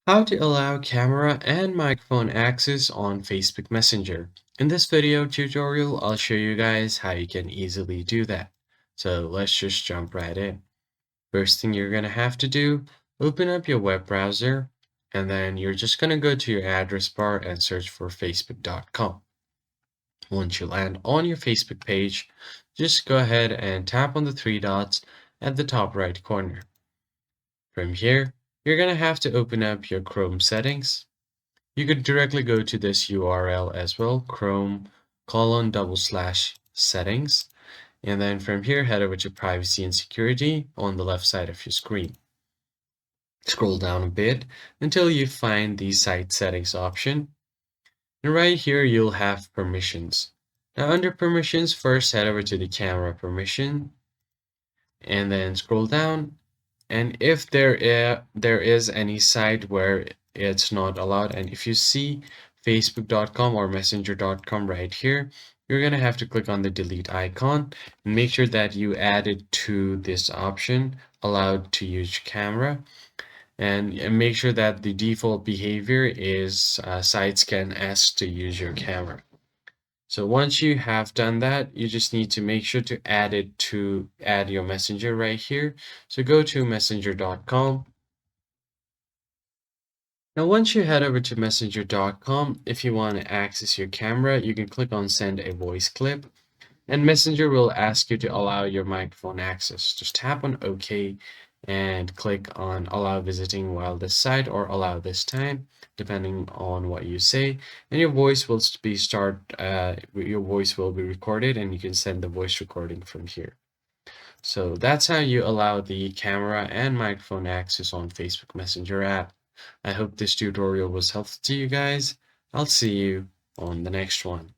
How to allow camera and microphone access on Facebook Messenger. In this video tutorial, I'll show you guys how you can easily do that. So let's just jump right in. First thing you're going to have to do, open up your web browser, and then you're just going to go to your address bar and search for facebook.com. Once you land on your Facebook page, just go ahead and tap on the three dots at the top right corner. From here, you're going to have to open up your Chrome settings. You could directly go to this URL as well, chrome:/settings. And then from here, head over to privacy and security on the left side of your screen. Scroll down a bit until you find the site settings option. And right here, you'll have permissions. Now under permissions, first head over to the camera permission and then scroll down. And if there is any site where it's not allowed, and if you see facebook.com or messenger.com right here, you're going to have to click on the delete icon and make sure that you add it to this option, allowed to use camera, and make sure that the default behavior is sites can ask to use your camera. So once you have done that, you just need to make sure to add your messenger right here. So go to messenger.com. Now, once you head over to messenger.com, if you want to access your camera, you can click on send a voice clip, and Messenger will ask you to allow your microphone access. Just tap on OK and click on allow visiting while this site or allow this time, depending on what you say. And your voice will be recorded, and you can send the voice recording from here. So that's how you allow the camera and microphone access on Facebook Messenger app. I hope this tutorial was helpful to you guys. I'll see you on the next one.